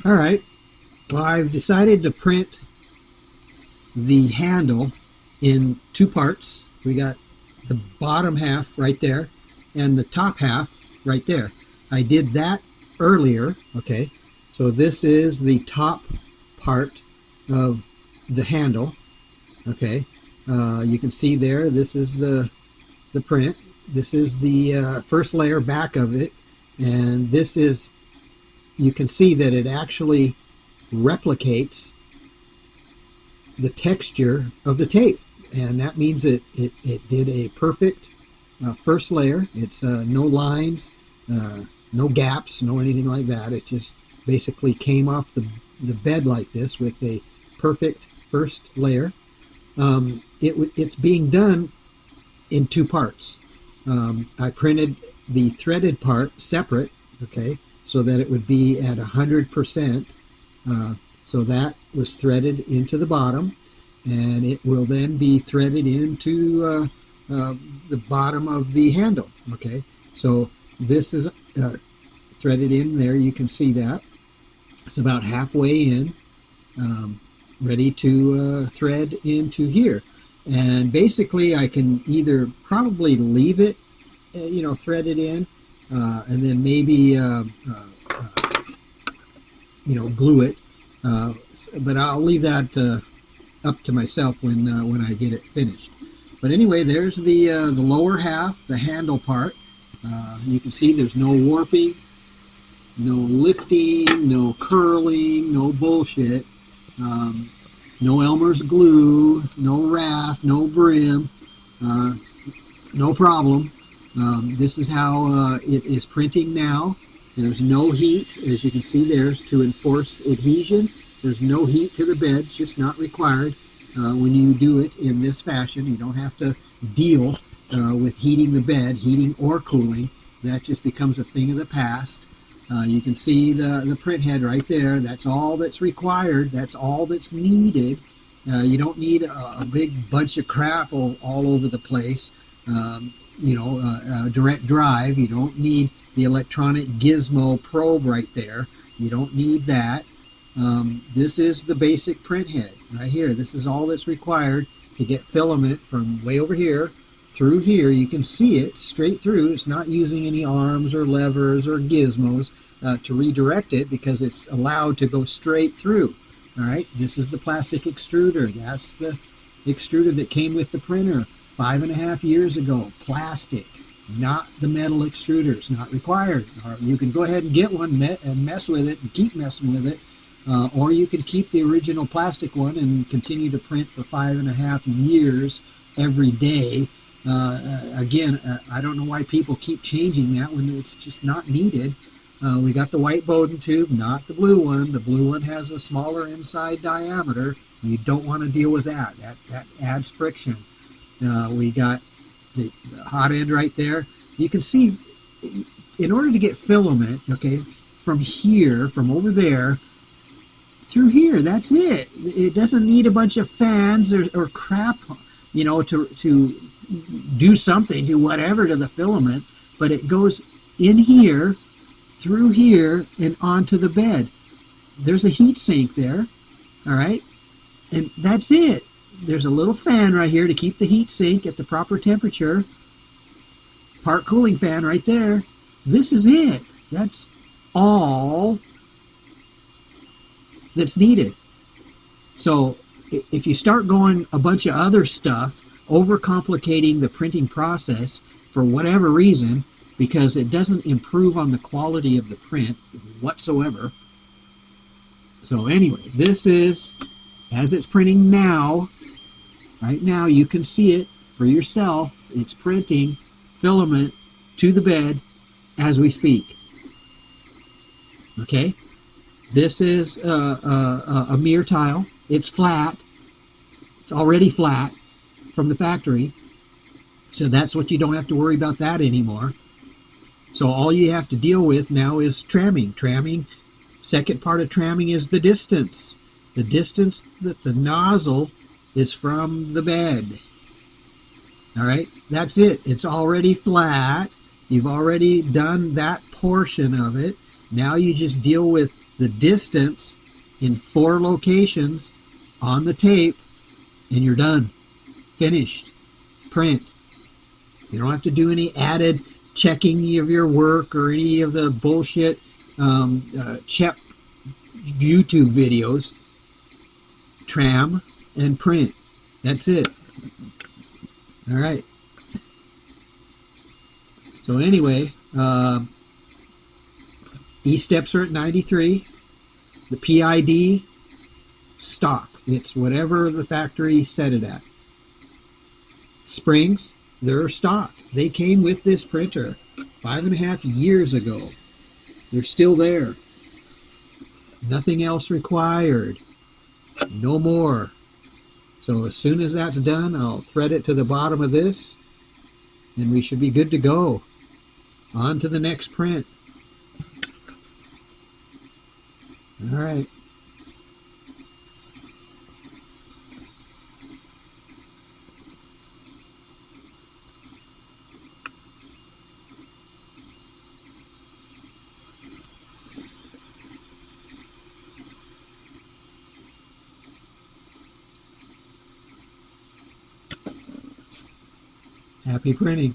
All right. Well, I've decided to print the handle in two parts. We got the bottom half right there and the top half right there. I did that earlier, okay? So this is the top part of the handle, okay? You can see there, this is the print. This is the first layer back of it, and this is, you can see that it actually replicates the texture of the tape, and that means it did a perfect first layer. It's no lines, no gaps, no anything like that. It just basically came off the bed like this with a perfect first layer. It's being done in two parts. I printed the threaded part separate, okay, so that it would be at 100%. So that was threaded into the bottom, and it will then be threaded into the bottom of the handle, okay. So this is threaded in there. You can see that. It's about halfway in, ready to thread into here. And basically I can either probably leave it, threaded in, and then maybe, glue it. But I'll leave that up to myself when I get it finished. But anyway, there's the lower half, the handle part. You can see there's no warping, no lifting, no curling, no bullshit. No Elmer's glue, no wrath, no brim, no problem. This is how it is printing now. There's no heat, as you can see there, to enforce adhesion. There's no heat to the bed. It's just not required when you do it in this fashion. You don't have to deal with heating the bed, heating or cooling. That just becomes a thing of the past. You can see the print head right there. That's all that's required. That's all that's needed. You don't need a big bunch of crap all over the place. Direct drive. You don't need the electronic gizmo probe right there. You don't need that. This is the basic print head right here. This is all that's required to get filament from way over here through here. You can see it straight through. It's not using any arms or levers or gizmos to redirect it, because it's allowed to go straight through. All right, this is the plastic extruder. That's the extruder that came with the printer 5.5 years ago. Plastic, not the metal extruders, not required. Or you can go ahead and get one and mess with it and keep messing with it, or you can keep the original plastic one and continue to print for 5.5 years every day. Again, I don't know why people keep changing that when it's just not needed. We got the white Bowden tube, not the blue one. The blue one has a smaller inside diameter. You don't want to deal with that. That adds friction. We got the hot end right there. You can see, in order to get filament, okay, from here, from over there, through here, that's it. It doesn't need a bunch of fans or crap, to do something, do whatever to the filament, but it goes in here, through here, and onto the bed. There's a heat sink there, all right, and that's it. There's a little fan right here to keep the heat sink at the proper temperature. Part cooling fan right there. This is it. That's all that's needed. So if you start going a bunch of other stuff, overcomplicating the printing process for whatever reason, because it doesn't improve on the quality of the print whatsoever. So anyway, this is, as it's printing now, right now, you can see it for yourself. It's printing filament to the bed as we speak. Okay? This is a mirror tile. It's flat. It's already flat from the factory. So that's what you don't have to worry about that anymore. So all you have to deal with now is tramming. Tramming, second part of tramming is the distance. The distance that the nozzle is from the bed. All right, that's it. It's already flat. You've already done that portion of it. Now you just deal with the distance in 4 locations on the tape, and you're done. Finished. Print. You don't have to do any added checking of your work or any of the bullshit check YouTube videos. Tram and print. That's it. All right. So anyway, E-steps are at 93. The PID, stock. It's whatever the factory set it at. Springs, they're stock. They came with this printer 5.5 years ago. They're still there. Nothing else required. No more. So as soon as that's done, I'll thread it to the bottom of this, and we should be good to go. On to the next print. All right. Happy printing.